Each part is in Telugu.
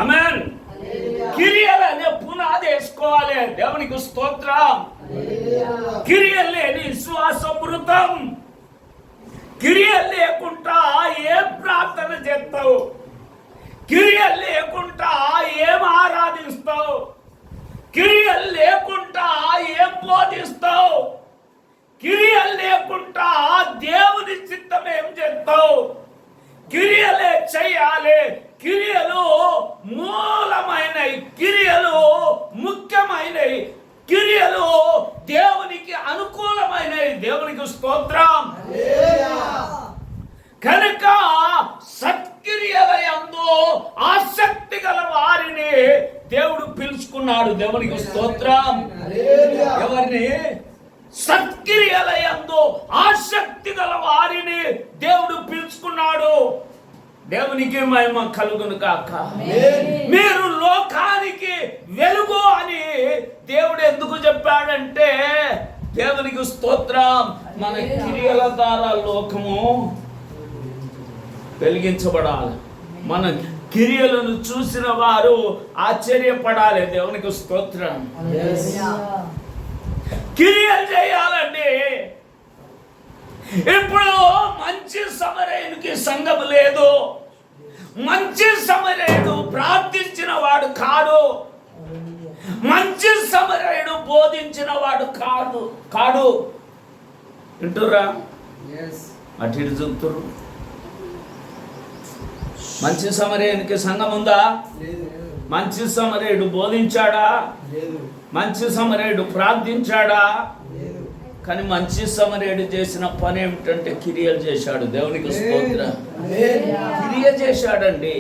ఆమేన్. కిరియలనే పునాది వేసుకోవాలి. దేవునికి స్తోత్రం. కిరియలు లేని విశ్వాసం మృతం. కిరియలు లేకుండా ఏం ప్రార్థన చేస్తావు? కిరియలు లేకుండా ఏం ఆరాధిస్తావు? కిరియలు లేకుండా ఏం బోధిస్తావు? కిరియలు లేకుండా దేవుని చిత్తం ఏం చేస్తావు? కిరియలే చెయ్యాలి. కిరియలు మూలమైనవి, కిరియలు ముఖ్యమైనవి, కిరియలు దేవునికి అనుకూలమైనవి. దేవునికి స్తోత్రం. కనుక సత్క్రియల యందు ఆసక్తి గల వారిని దేవుడు పిలుచుకున్నాడు. దేవునికి స్తోత్రం. ఎవరిని? సత్క్రియల యందు ఆసక్తి గల వారిని దేవుడు పిలుచుకున్నాడు. దేవునికి మహిమ కలుగును గాక. మీరు లోకానికి వెలుగు అని దేవుడు ఎందుకు చెప్పాడంటే, దేవునికి స్తోత్రం, మన క్రియల ద్వారా లోకము వెలిగించబడాలి. మన క్రియలను చూసిన వారు ఆశ్చర్యపడాలి. దేవునికి స్తోత్రం. క్రియలు చేయాలండి. ఇప్పుడు మంచి సమరయునికి సంఘం లేదు. మంచి సమరయుడు ప్రార్థించిన వాడు కాడు. మంచి సమరయుడు బోధించిన వాడు కాడు. వింటురా? అటు ఇటు చూపుతురు. మంచి సమరయునికి సంఘం ఉందా? మంచి సమరయుడు బోధించాడా? మంచి సమరయుడు ప్రార్థించాడా? కానీ మంచి సమరయుడు చేసిన పని ఏమిటంటే క్రియలు చేశాడు. దేవునికి స్తోత్రం. క్రియ చేశాడండి.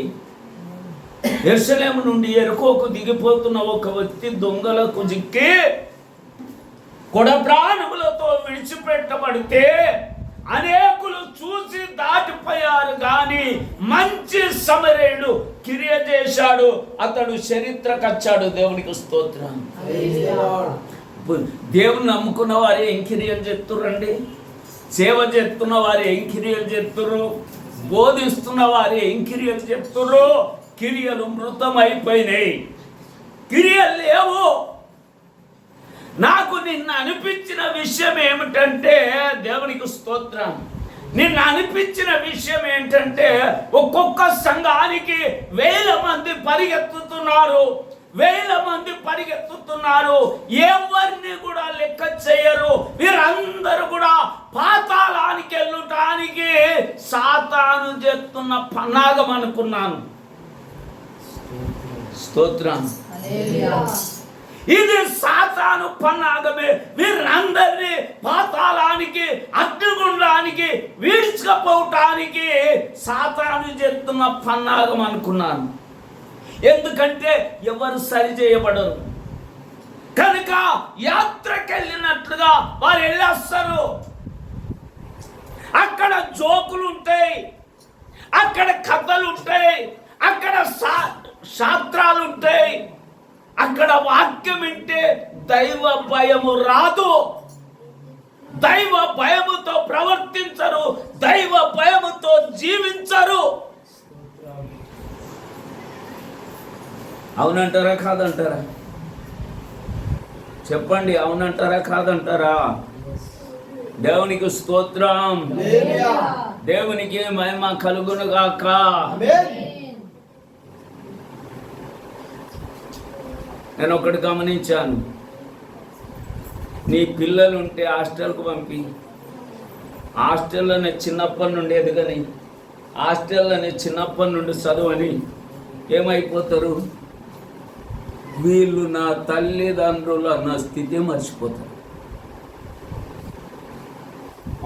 యెరూషలేము నుండి యెరికోకు దిగిపోతున్న ఒక వ్యక్తి దొంగలకు చిక్కి కొడ ప్రాణములతో విడిచిపెట్టబడితే అనేకులు చూసి దాటిపోయారు. కానీ మంచి సమరయుడు క్రియ చేశాడు. అతడు చరిత్రకు వచ్చాడు. దేవునికి స్తోత్రం. దేవుని నమ్ముకున్న వారు ఏం క్రియలు చెప్తుర్రండి? సేవ చేస్తున్న వారు ఏం క్రియలు చెప్తుర్రు? బోధిస్తున్న వారు ఏం క్రియలు చెప్తుర్రు? క్రియలు మృతమైపోయినాయి. క్రియలు లేవు. నాకు నిన్న అనిపించిన విషయం ఏమిటంటే, దేవునికి స్తోత్రం, నిన్న అనిపించిన విషయం ఏంటంటే, ఒక్కొక్క సంఘానికి 1000 మంది పరిగెత్తుతున్నారు. 1000 మంది పరిగెత్తుతున్నారు. ఎవరిని కూడా లెక్క చేయరు. వీరందరూ కూడా పాతాళానికి వెళ్ళటానికి సాతాను చేస్తున్న పన్నాగం అనుకున్నాను. స్తోత్రం. ఇది సాతాను పన్నాగమే. వీరందరినీ పాతాళానికి, అగ్నిగుండానికి వీడ్చుకపోవటానికి సాతాను చేస్తున్న పన్నాగం అనుకున్నాను. ఎందుకంటే ఎవరు సరి చేయబడరు కనుక యాత్రకు వెళ్ళినట్లుగా వారు వెళ్ళేస్తారు. అక్కడ జోకులు ఉంటాయి, అక్కడ కథలు ఉంటాయి, అక్కడ శాస్త్రాలు ఉంటాయి. అక్కడ వాక్యం వింటే దైవ భయము రాదు. దైవ భయముతో ప్రవర్తించరు. దైవ భయముతో జీవించరు. అవునంటారా కాదంటారా? చెప్పండి. అవునంటారా కాదంటారా? దేవునికి స్తోత్రం. దేవునికి మహిమ కలుగును గాక. నేను ఒకటి గమనించాను. నీ పిల్లలు ఉంటే హాస్టల్కు పంపి, హాస్టల్లోనే చిన్నప్పటి నుండి ఎదగని, హాస్టల్లోనే చిన్నప్పటి నుండి చదువని ఏమైపోతారు? వీళ్ళు నా తల్లిదండ్రులు అన్న స్థితి మర్చిపోతారు.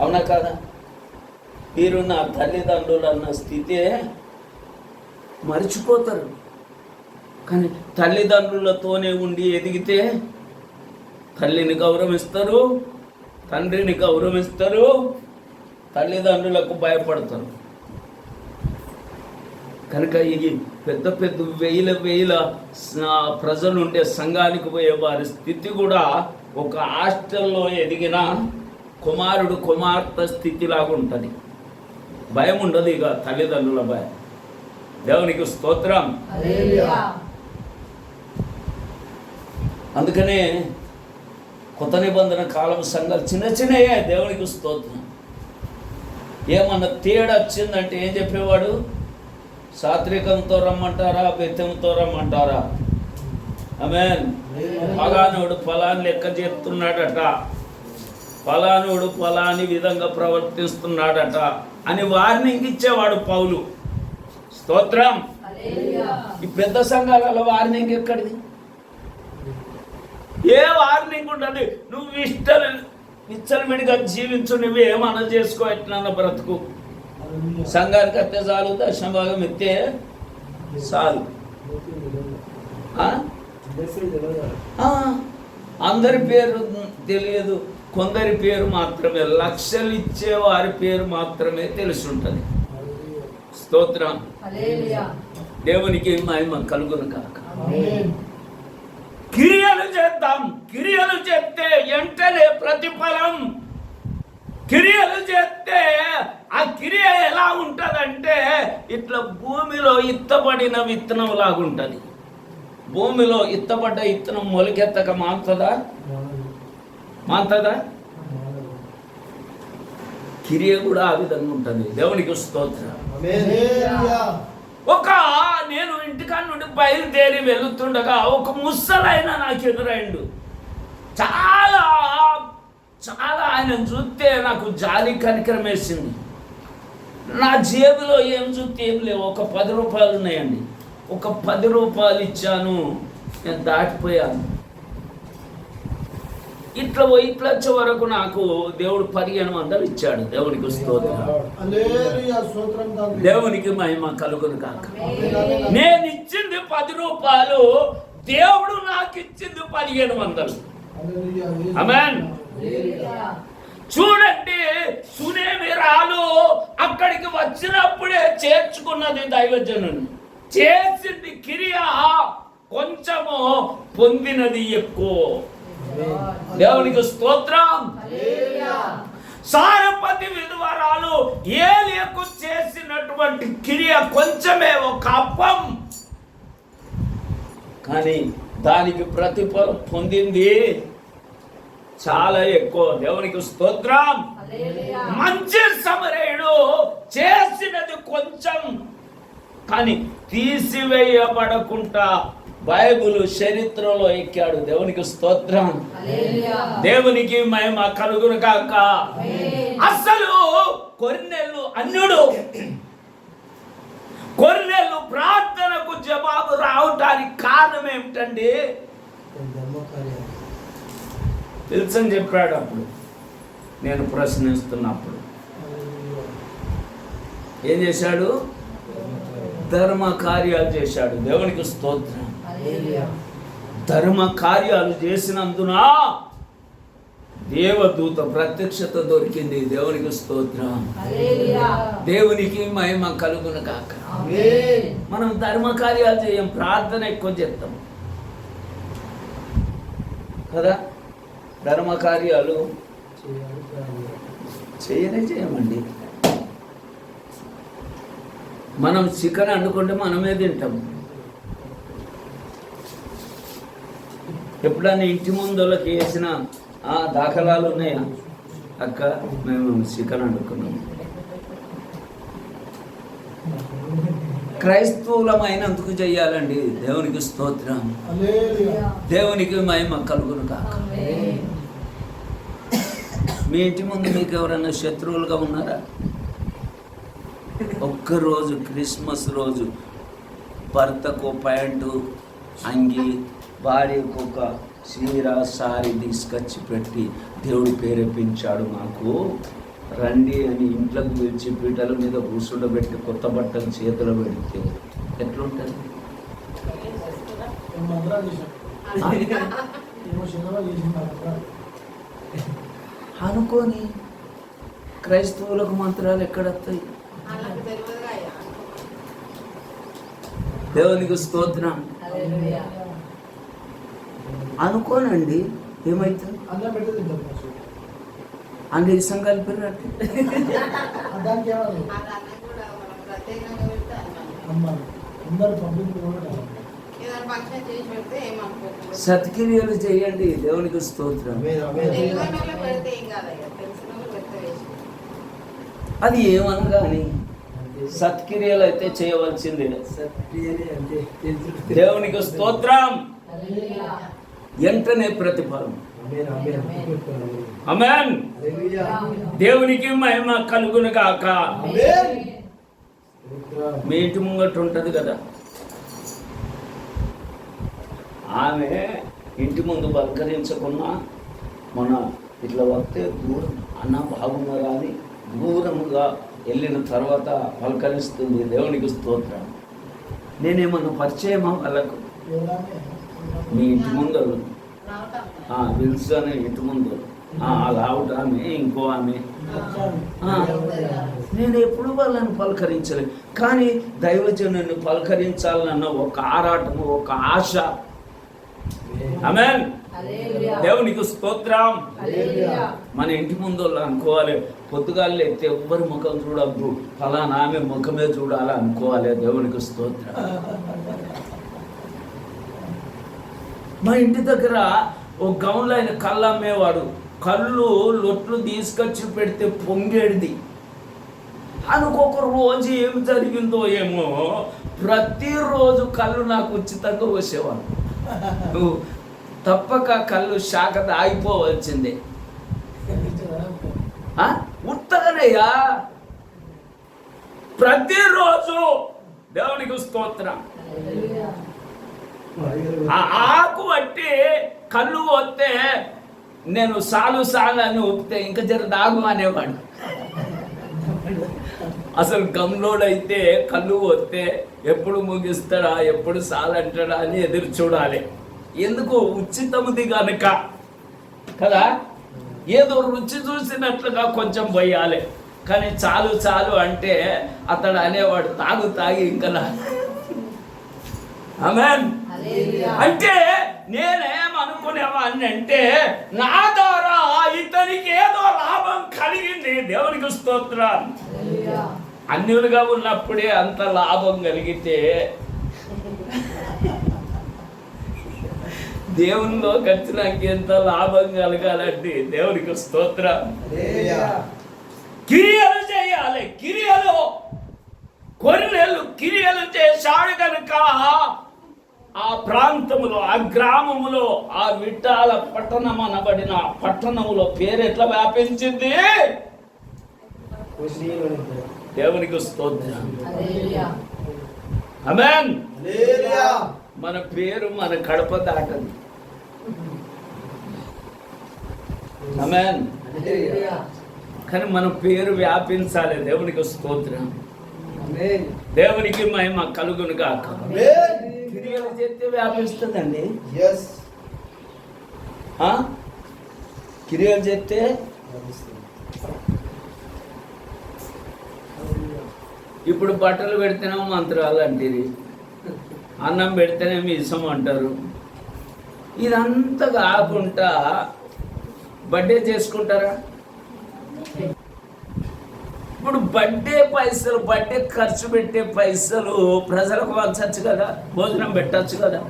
అవునా కాదా? వీరు నా తల్లిదండ్రులు అన్న స్థితే మర్చిపోతారు. కానీ తల్లిదండ్రులతోనే ఉండి ఎదిగితే తల్లిని గౌరవిస్తారు, తండ్రిని గౌరవిస్తారు, తల్లిదండ్రులకు భయపడతారు. కనుక ఈ పెద్ద పెద్ద వేల ప్రజలు ఉండే సంఘానికి పోయే వారి స్థితి కూడా ఒక హాస్టల్లో ఎదిగిన కుమారుడు కుమార్తె స్థితిలాగా ఉంటుంది. భయం ఉండదు. ఇక తల్లిదండ్రుల భయం. దేవునికి స్తోత్రం. అందుకనే కొత్త నిబంధన కాలం సంఘాలు చిన్న చిన్నయే. దేవునికి స్తోత్రం. ఏమన్నా తేడా వచ్చిందంటే ఏం చెప్పేవాడు? సాత్వికంతో రమ్మంటారా, బెత్తంతో రమ్మంటారా? ఆమేన్. ఫలానుడు ఫలాన్ని లెక్క చెప్తున్నాడట, ఫలానుడు ఫలాని విధంగా ప్రవర్తిస్తున్నాడట అని వార్నింగ్ ఇచ్చేవాడు పౌలు. స్తోత్రం. ఈ పెద్ద సంఘాలలో వార్నింగ్ ఎక్కడిది? ఏ వార్నింగ్ ఉండదు. నువ్వు విచ్చలవిడిగా జీవించు, నువ్వు ఏమన్నా చేసుకో, ఎట్లన్నా బ్రతుకు. సంఘానికి అత్తే చాలు, దశభాగం ఎత్తే చాలు. అందరి పేరు తెలియదు, కొందరి పేరు మాత్రమే, లక్షలు ఇచ్చే వారి పేరు మాత్రమే తెలిసి ఉంటుంది. స్తోత్రం. దేవునికి మహిమ కలుగును కాక. క్రియలు చేద్దాం. క్రియలు చేస్తే వెంటనే ప్రతిఫలం. క్రియలు చేస్తే ఆ క్రియ ఎలా ఉంటుందంటే ఇట్లా భూమిలో ఇత్తబడిన విత్తనం లాగుంటుంది. భూమిలో ఇత్తబడ్డ విత్తనం మొలకెత్తక మాంతదా? క్రియ కూడా ఆ విధంగా ఉంటుంది. దేవునికి స్తోత్రం. నేను ఇంటికాడ నుండి బయలుదేరి వెళుతుండగా ఒక ముసలైన నాకు ఎదురైండు. చాలా చాలా ఆయన చూస్తే నాకు జాలి కనికరం వేసింది. నా జేబులో ఏం చూస్తే ఏం లేవు. ఒక 10 రూపాయలు ఉన్నాయండి. ఒక 10 రూపాయలు ఇచ్చాను, నేను దాటిపోయాను. ఇట్లా వచ్చే వరకు నాకు దేవుడు 1500 ఇచ్చాడు. దేవునికి స్తోత్రం. దేవునికి మహిమ కలుగును కాక. నేను ఇచ్చింది 10 రూపాయలు, దేవుడు నాకు ఇచ్చింది 1500. ఆమేన్. చూడండి, సునేమిరాలు అక్కడికి వచ్చినప్పుడే చేర్చుకున్నది దైవజనుని. చేసింది క్రియ కొంచెము, పొందినది ఎక్కువ. దేవునికి స్తోత్రం. సారపతి విధవరాలు ఏలియాకు చేసినటువంటి క్రియ కొంచెమే, ఒక అప్పం, కానీ దానికి ప్రతిఫలం పొందింది చాలా ఎక్కువ. దేవునికి స్తోత్రం. మంచి సమరయుడు చేసినది కొంచెం, కానీ తీసివేయబడకుండా బైబిల్ చరిత్రలో ఎక్కాడు. దేవునికి స్తోత్రం. దేవునికి మహిమ కలుగును కాక. అసలు కొర్నేలు అన్యుడు. కొర్నేలు ప్రార్థనకు జవాబు రావటానికి కారణం ఏమిటండి? తెలుసని చెప్పాడు. అప్పుడు నేను ప్రశ్నిస్తున్నప్పుడు ఏం చేశాడు? ధర్మ కార్యాలు చేశాడు. దేవునికి స్తోత్రం. ధర్మ కార్యాలు చేసినందున దేవదూత ప్రత్యక్షత దొరికింది. దేవునికి స్తోత్రం. దేవునికి మహిమ కలుగును కాక. మనం ధర్మ కార్యాలు చేయం, ప్రార్థన ఎక్కువ చేస్తాం కదా. ధర్మ కార్యాలు చేయమండి. మనం చికెన్ వండుకుంటే మనమే తింటాం. ఎప్పుడన్నా ఇంటి ముందులకి వేసిన దాఖలాలు ఉన్నాయా? అక్క, మేము చికెన్ వండుకున్నాము. క్రైస్తవులమైనందుకు చెయ్యాలండి. దేవునికి స్తోత్రం. దేవునికి మహిమ కలుగును కాక. మీ ఇంటి ముందు మీకు ఎవరైనా శత్రువులుగా ఉన్నారా? ఒక్కరోజు క్రిస్మస్ రోజు భర్తకు ప్యాంటు, అంగి, భార్యకు ఒక చీర, సారీ తీసుకొచ్చి పెట్టి దేవుడు ప్రేరేపించాడు మాకు, రండి అని ఇంట్లోకి పిలిచి పీటల మీద కూర్చుండబెట్టి కొత్త బట్టలు చేతిలో పెడితే ఎట్లుంటుంది? అనుకోని క్రైస్తవులకు మంత్రాలు ఎక్కడొస్తాయి? దేవునికి స్తోత్రం. అనుకోనండి, ఏమైతుంది? అండ్ ఇసం కలిపినట్టు సత్క్రియలు చేయండి, దేవునికి స్తోత్రం. అది ఏమనగా అని సత్క్రియలు అయితే చేయవలసిందే. దేవునికి స్తోత్రం. వెంటనే ప్రతిఫలం. ఆమేన్. దేవునికి మహిమ కలుగును గాక. మీ ఇంటి ముంగట ఉంటది కదా, ఆమె ఇంటి ముందు పలకరించకున్నా మన ఇట్లా వస్తే దూరం అన్న బాగున్నారా అని దూరముగా వెళ్ళిన తర్వాత పలకరిస్తుంది. దేవునికి స్తోత్రం. నేనేమన్నా పరిచయమా వాళ్ళకు? మీ ఇంటి ముందు విల్సన్ ఇంటి ముందు లావుట ఆమె, ఇంకో ఆమె. నేను ఎప్పుడు వాళ్ళని పలకరించలేదు, కానీ దైవజనుని పలకరించాలన్న ఒక ఆరాటము, ఒక ఆశ. ఆమేన్. దేవునికి స్తోత్రం. మన ఇంటి ముందు అనుకోవాలి, పొద్దుగాలు ఎత్తే ఎవ్వరి ముఖం చూడద్దు, ఫలానా ఆమె ముఖమే చూడాలి అనుకోవాలి. దేవునికి స్తోత్రం. మా ఇంటి దగ్గర ఓ గౌన్లో ఆయన కళ్ళు అమ్మేవాడు. కళ్ళు లొట్లు తీసుకొచ్చి పెడితే పొంగేడిది. అనుకొక రోజు ఏం జరిగిందో ఏమో, ప్రతిరోజు కళ్ళు నాకు ఉచితంగా వచ్చేవాడు. నువ్వు తప్పక కళ్ళు శాఖ ఆగిపోవలసిందే. ఉత్తగనయ్యా, ప్రతిరోజు. దేవునికి స్తోత్రం. ఆకు బట్టి కళ్ళు వస్తే నేను సాలు అని ఊపితే ఇంకా జర దాగు అనేవాడు. అసలు గమ్లోడైతే కళ్ళు వస్తే ఎప్పుడు ముగిస్తాడా, ఎప్పుడు సాలు అంటాడా అని ఎదురు చూడాలి. ఎందుకు? ఉచితముది కనుక కదా. ఏదో రుచి చూసినట్లుగా కొంచెం పోయాలి, కానీ చాలు అంటే అతడు అనేవాడు తాగి ఇంకా. ఆమేన్. అంటే నేనేమనుకునేవాడిని అంటే, నా ద్వారా ఇతనికి ఏదో లాభం కలిగింది. దేవునికి స్తోత్రం. అన్యులుగా ఉన్నప్పుడే అంత లాభం కలిగితే దేవునిలోకి వచ్చినాక ఎంత లాభం కలగాలంటే దేవునికి స్తోత్రం. క్రియలు చేయాలి. క్రియలు కొన్నేళ్ళు క్రియలు చేశాడు కనుక ఆ ప్రాంతములో, ఆ గ్రామములో, ఆ విఠాల పట్టణం అనబడిన పట్టణములో పేరు ఎట్లా వ్యాపించింది? దేవునికి స్తోత్రం. ఆమేన్. మన పేరు మన కడప దాటది. ఆమేన్. కానీ మన పేరు వ్యాపించాలి. దేవునికి స్తోత్రం. దేవునికి మహిమ కలుగును గాక. క్రియలు చేస్తే వ్యాపిస్తుందండి. క్రియలు చేస్తే ఇప్పుడు బట్టలు పెడితేనేమో మంత్రాలు అంటారు, అన్నం పెడితేనేమో ఇసం అంటారు. ఇదంతా కాకుండా బర్త్డే చేసుకుంటారా? ఇప్పుడు బర్త్డే పైసలు, బర్త్డే ఖర్చు పెట్టే పైసలు ప్రజలకు పంచచ్చు కదా, భోజనం పెట్టచ్చు కదా.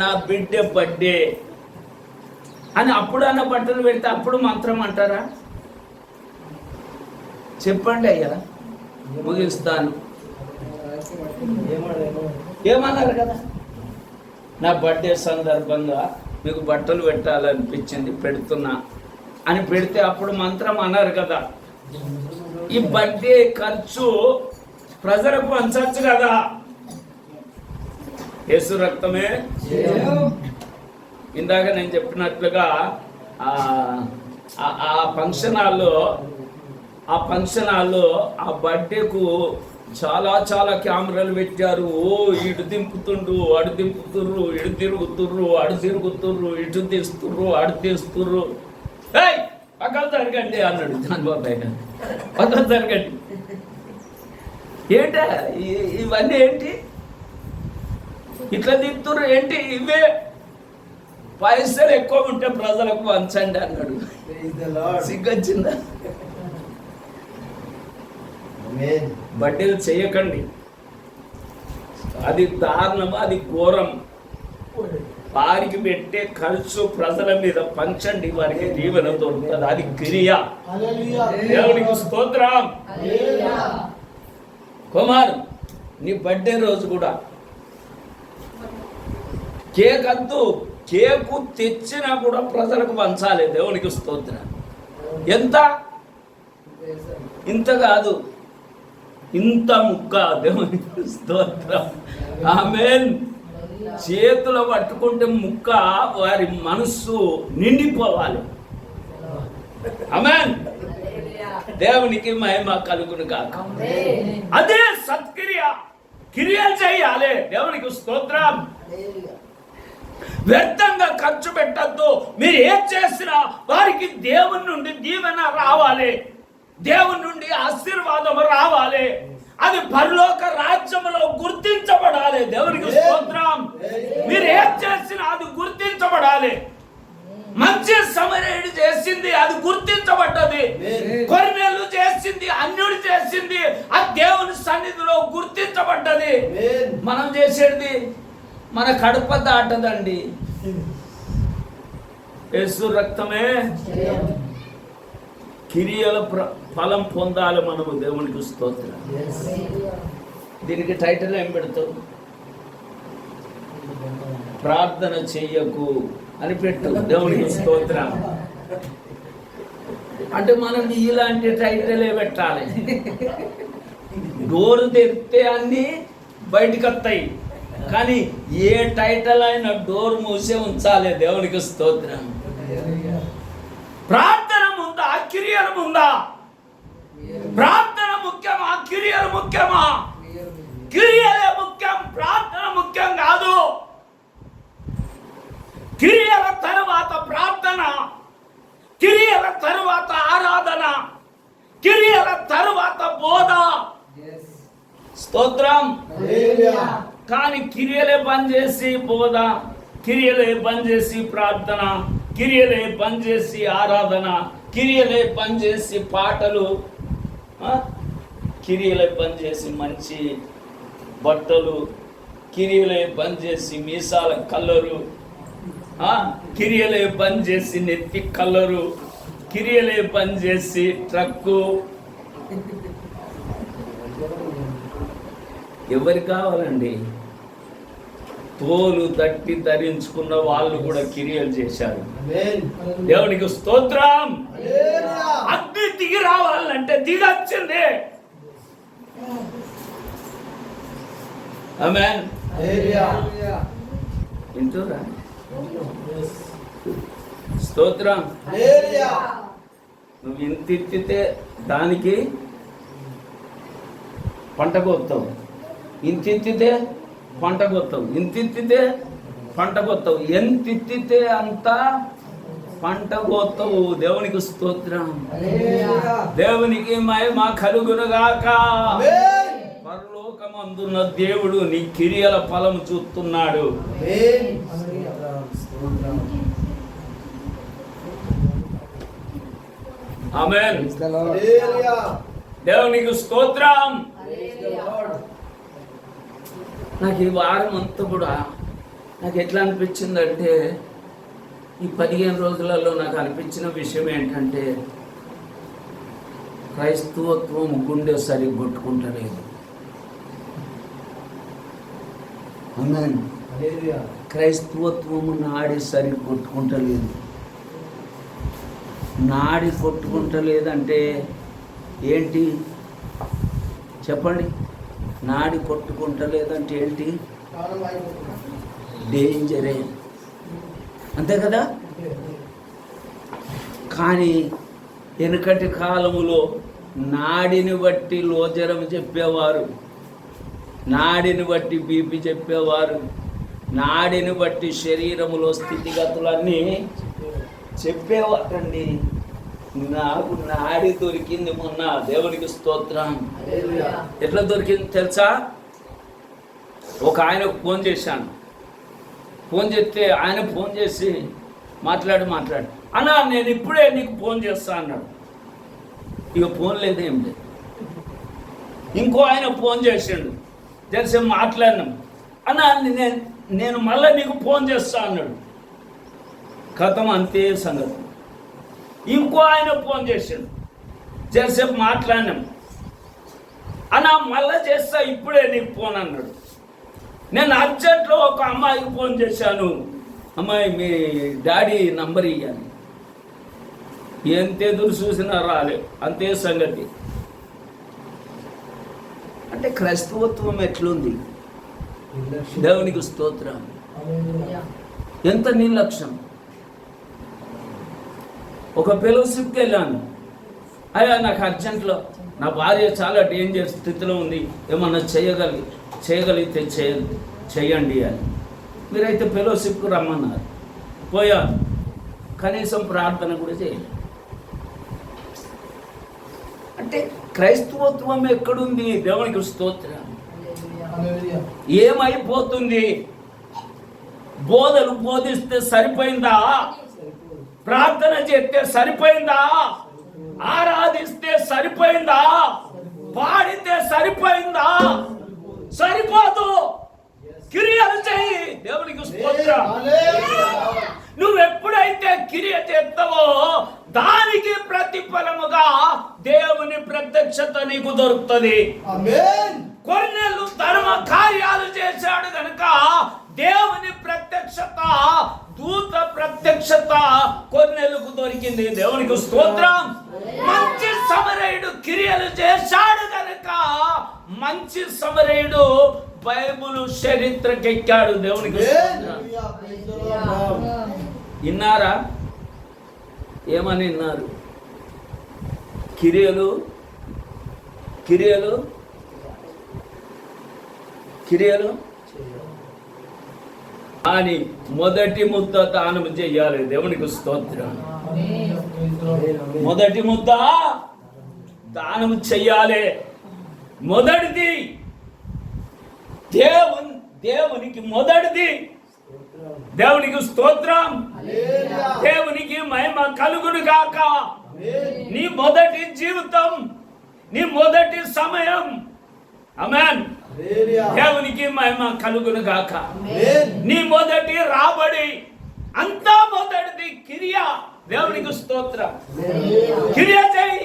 నా బిడ్డ బర్త్డే అని అప్పుడు అన్న బట్టలు పెడితే అప్పుడు మంత్రం అంటారా? చెప్పండి అయ్యా, ముగిస్తాను. ఏమన్నారు కదా, నా బర్త్డే సందర్భంగా మీకు బట్టలు పెట్టాలనిపించింది, పెడుతున్నా అని పెడితే అప్పుడు మంత్రం అన్నారు కదా. ఈ బర్త్డే ఖర్చు ప్రజలకు పంచచ్చు కదా. యేసు రక్తమే. ఇందాక నేను చెప్పినట్లుగా ఆ ఫంక్షన్ హాల్లో ఆ బర్త్డేకు చాలా కెమెరాలు పెట్టారు. ఇటు దింపుతుండ్రు, అడు దింపుతుర్రు, ఇటు తిరుగుతుర్రు, అడు తిరుగుతుర్రు, ఇటు తీస్తుర్రు, అడు తీస్తుర్రు. పక్కన జరగండి అన్నాడు జాన్ బాబాయ్ గారు. పక్కన జరగండి. ఏంట ఇవన్నీ ఏంటి? ఇట్లా దింపుతుర్రు ఏంటి? ఇవే పైసలు ఎక్కువ ఉంటే ప్రజలకు పంచండి అన్నాడు. సిగ్గొచ్చిందా? బర్త్డేలు చేయకండి, అది దారుణం, అది ఘోరం. వారికి పెట్టే ఖర్చు ప్రజల మీద పంచండి, వారికి దీవెన దొరుకుతుంది, అది క్రియ. దేవునికి స్తోత్రం. కుమార్, నీ బర్త్డే రోజు కూడా కేక్ వద్దు, కేకు తెచ్చినా కూడా ప్రజలకు పంచాలి. దేవునికి స్తోత్రం. ఎంత? ఇంత కాదు, ఇంత ముక్క. దేవునికి స్తోత్రం. ఆమేన్. చేతులు పట్టుకుంటే ముక్క వారి మనస్సు నిండిపోవాలి. ఆమేన్. దేవునికి మహిమ కలుగును గాక. అదే సత్క్రియ. క్రియలు చేయాలి. దేవునికి స్తోత్రం. వ్యర్థంగా ఖర్చు పెట్టద్దు. మీరు ఏం చేసినా వారికి దేవుని నుండి దీవెన రావాలి, దేవుని నుండి ఆశీర్వాదం రావాలి. అది పరలోక రాజ్యంలో గుర్తించబడాలి. దేవునికి స్తోత్రం. మీరు ఏం చేసినా అది గుర్తించబడాలి. మంచి సమరయుడు చేసింది, అది గుర్తించబడ్డది. కొర్నేలు చేసింది, అన్యుడు చేసింది, ఆ దేవుని సన్నిధిలో గుర్తించబడ్డది. మనం చేసేది మన కడుప దాటదండి. యేసు రక్తమే. క్రియల ఫలం పొందాలి మనము. దేవునికి స్తోత్రం. దీనికి టైటిల్ ఏం పెడతావు? ప్రార్థన చెయ్యకు అని పెట్టు. దేవునికి స్తోత్రం. అంటే మనం ఇలాంటి టైటిలే పెట్టాలి. డోరు తెరిస్తే అన్ని బయటికి వస్తాయి, కానీ ఏ టైటిల్ అయినా డోర్ మూసే ఉంచాలి. దేవునికి స్తోత్రం. ప్రార్థన ముందా, క్రియలు ముందా? ప్రార్థన ముఖ్యమా, క్రియలు ముఖ్యమా? క్రియలే ముఖ్యం, ప్రార్థన ముఖ్యం కాదు. క్రియల తరువాత ప్రార్థన, క్రియల తరువాత ఆరాధన, క్రియల తరువాత బోధ. స్తోత్రం. కానీ క్రియలే బంద్ చేసి బోధ, క్రియలే బంద్ చేసి ప్రార్థన, క్రియలే బంద్ చేసి ఆరాధన, క్రియలే బంద్ చేసి పాటలు, క్రియలే బంద్ చేసి మంచి బట్టలు, క్రియలే బంద్ చేసి మీసాల కలరు, క్రియలే బంద్ చేసి నెత్తి కలరు, క్రియలే బంద్ చేసి ట్రక్కు. ఎవరు కావాలండి? తోలు తట్టి ధరించుకున్న వాళ్ళు కూడా క్రియలు చేశారు. దేవునికి స్తోత్రం. అగ్ని దిగి రావాలంటే దిగొచ్చింది. ఆమేన్. వింటురా? స్తోత్రం. నువ్వు ఇంత ఎత్తితే దానికి పంట కోస్తావు, ఇంత ఎత్తితే పంట కోస్తావు, ఇంత ఎత్తితే పంట కోస్తావు, ఎంత ఎత్తితే అంత పంట కోస్తావు. దేవునికి స్తోత్రం. దేవునికి మహిమ కలుగునుగాక. పరలోకమందున్న దేవుడు నీ క్రియల ఫలం చూస్తున్నాడు. ఆమేన్. దేవునికి స్తోత్రం. నాకు ఈ వారం అంతా కూడా నాకు ఎట్లా అనిపించిందంటే, ఈ 15 రోజులలో నాకు అనిపించిన విషయం ఏంటంటే, క్రైస్తవత్వం గుండె సరిగ్గా కొట్టుకుంటలేదు. ఆమేన్. క్రైస్తవత్వము నాడి సరిగ్గా కొట్టుకుంటలేదు. నాడి కొట్టుకుంటలేదంటే ఏంటి చెప్పండి? నాడి కొట్టుకుంటలేదంటే ఏంటి? డేంజరే, అంతే కదా? కానీ వెనుకటి కాలములో నాడిని బట్టి లోజరం చెప్పేవారు, నాడిని బట్టి బీపీ చెప్పేవారు, నాడిని బట్టి శరీరములో స్థితిగతులన్నీ చెప్పేవారండి. నాకు నాడి దొరికింది మొన్న. దేవునికి స్తోత్రం. ఎట్లా దొరికింది తెలుసా? ఒక ఆయనకు ఫోన్ చేశాను. ఫోన్ చేస్తే ఆయన ఫోన్ చేసి మాట్లాడు అన్నా నేను ఇప్పుడే నీకు ఫోన్ చేస్తా అన్నాడు. ఇక ఫోన్ లేదు, ఏం లేదు. ఇంకో ఆయన ఫోన్ చేసిండు, తెలిసి మాట్లాడినాం అన్న, నేను మళ్ళీ నీకు ఫోన్ చేస్తా అన్నాడు. కథం అంతే సంగతి. ఇంకో ఆయన ఫోన్ చేసిండు, తెలిసేపు మాట్లాడినాం అన్న, మళ్ళీ చేస్తా ఇప్పుడే నీకు ఫోన్ అన్నాడు. నేను అర్జెంట్లో ఒక అమ్మాయికి ఫోన్ చేశాను, అమ్మాయి మీ డాడీ నంబర్ ఇవ్వాలి. ఎంత ఎదురు చూసినా రాలే, అంతే సంగతి. అంటే క్రైస్తవత్వం ఎట్లుంది? దేవునికి స్తోత్రం. ఎంత నిర్లక్ష్యం. ఒక ఫెలోషిప్కి వెళ్ళాను, అయ్యా నాకు అర్జెంట్లో నా భార్య చాలా డేంజర్ స్థితిలో ఉంది, ఏమన్నా చేయగలిగితే చేయండి అని. మీరైతే ఫెలోషిప్కు రమ్మన్నారు, పోయాను. కనీసం ప్రార్థన కూడా చేయాలి. అంటే క్రైస్తవత్వం ఎక్కడుంది? దేవునికి స్తోత్రం. ఏమైపోతుంది? బోధలు బోధిస్తే సరిపోయిందా? ప్రార్థన చేస్తే సరిపోయిందా? ఆరాధిస్తే సరిపోయిందా? పాడితే సరిపోయిందా? సరిపోదు. క్రియలు చేయి. దేవునికి స్తోత్రం. నువ్వెప్పుడైతే క్రియ చేస్తావో దానికి ప్రతిఫలముగా దేవుని ప్రత్యక్షత నీకు దొరుకుతుంది. కొన్నేళ్ళు ధర్మ కార్యాలు చేశాడు కనుక దేవుని ప్రత్యక్షత, దూత ప్రత్యక్షత కొన్నేళ్ళకు దొరికింది. దేవునికి స్తోత్రం. మంచి సమరయుడు క్రియలు చేశాడు కనుక మంచి సమరయుడు బైబుల్ చరిత్రకెక్కాడు. దేవునికి విన్నారా? ఏమని విన్నారు? క్రియలు అని మొదటి ముద్ద దానం చెయ్యాలి. దేవునికి స్తోత్రం. మొదటి ముద్ద దానం చెయ్యాలి. మొదటిది దేవునికి మొదటిది. దేవునికి స్తోత్రం. దేవునికి మహిమ కలుగును గాక. నీ మొదటి జీవితం, నీ మొదటి సమయం, ఆమేన్, దేవునికి మహిమ కలుగును గాక. నీ మొదటి రాబడి అంతా మొదటిది క్రియ. దేవునికి స్తోత్రం. క్రియ చేయి,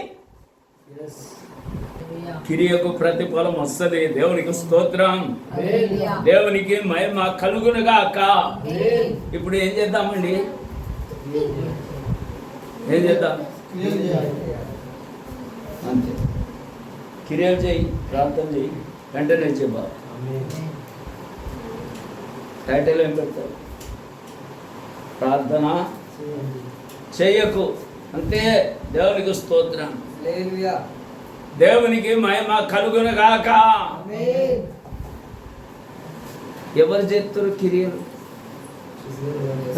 క్రియకు ప్రతిఫలం వస్తుంది. దేవునికి స్తోత్రం. దేవునికి మహిమ కలుగును గాక. ఇప్పుడు ఏం చేద్దామండి? ఏం చేద్దాం? అంతే. క్రియలు చేయి, ప్రార్థన చేయి, వెంటనే చెప్పా. టైటిల్ ఏం పెడతారు? ప్రార్థన చేయకు, అంతే. దేవునికి స్తోత్రం. దేవునికి మహిమ కలుగును గాక. ఎవరు చేస్తారు క్రియలు?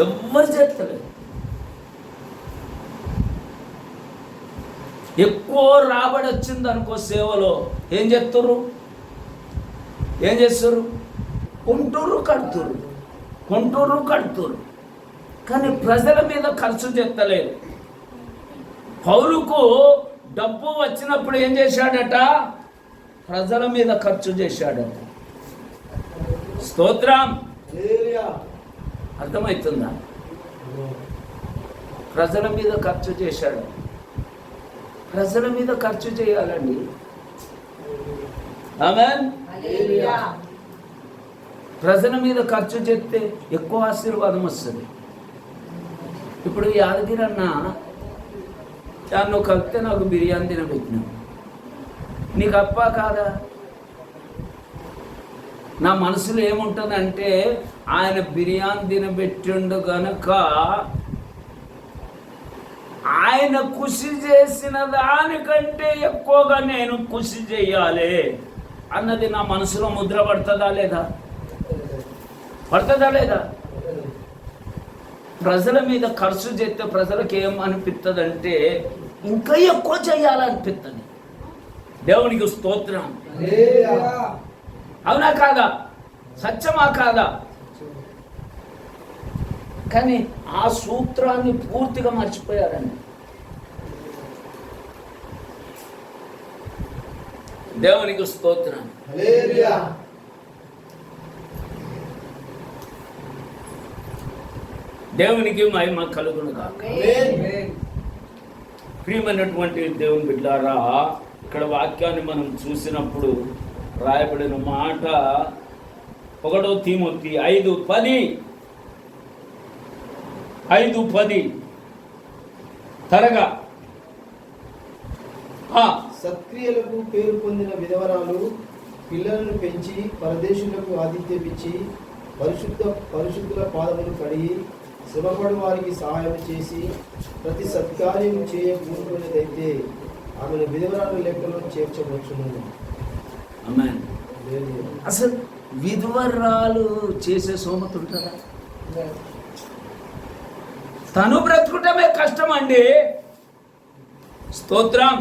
ఎవరు చేస్తలేదు. ఎక్కువ రాబడి వచ్చింది అనుకో సేవలో, ఏం చేస్తారు? కొంటూరు కడుతురు కానీ ప్రజల మీద ఖర్చు చేస్తలేదు. పౌలుకు డబ్బు వచ్చినప్పుడు ఏం చేశాడట? ప్రజల మీద ఖర్చు చేశాడట. స్తోత్రం. అర్థమవుతుందా? ప్రజల మీద ఖర్చు చేశాడు. ప్రజల మీద ఖర్చు చేయాలండి. ఆమేన్. ప్రజల మీద ఖర్చు చేస్తే ఎక్కువ ఆశీర్వాదం వస్తుంది. ఇప్పుడు యాదగిరి అన్న దాన్ని కలిపితే నాకు బిర్యానీ తినబెట్టినా, నీకు అప్ప కాదా? నా మనసులో ఏముంటుందంటే ఆయన బిర్యానీ తినబెట్టిండు కనుక ఆయన కృషి చేసిన దానికంటే ఎక్కువగా నేను కృషి చేయాలి అన్నది నా మనసులో ముద్ర పడుతుందా లేదా? ప్రజల మీద ఖర్చు చేస్తే ప్రజలకు ఏమనిపిస్తుంది అంటే ఇంకా ఎక్కువ చేయాలనిపిస్తుంది. దేవునికి స్తోత్రం. అవునా కాదా? సత్యమా కాదా? కానీ ఆ సూత్రాన్ని పూర్తిగా మర్చిపోయారండి. దేవునికి స్తోత్రం. హల్లెలూయా. దేవునికి మహిమ కలుగును గాక. ఆమేన్. ప్రియమైనటువంటి దేవుని బిడ్డలారా, ఇక్కడ వాక్యాన్ని మనం చూసినప్పుడు రాయబడిన మాట 1 తిమోతి 5:10 త్వరగా. సత్క్రియలకు పేరు పొందిన విధవరాలు పిల్లలను పెంచి పరదేశులకు ఆతిథ్యం ఇచ్చి పరిశుద్ధుల పాదములు కడిగి శ్రమపడు వారికి సహాయం చేసి ప్రతి సత్కార్యం చేయకూడదైతే ఆమెను విధవరాలు లెక్కలో చేర్చవచ్చును. ఆమేన్. అసలు విధవరాలు చేసే సోమత ఉంటుందా? తను బ్రతుకుటమే కష్టం అండి. స్తోత్రం.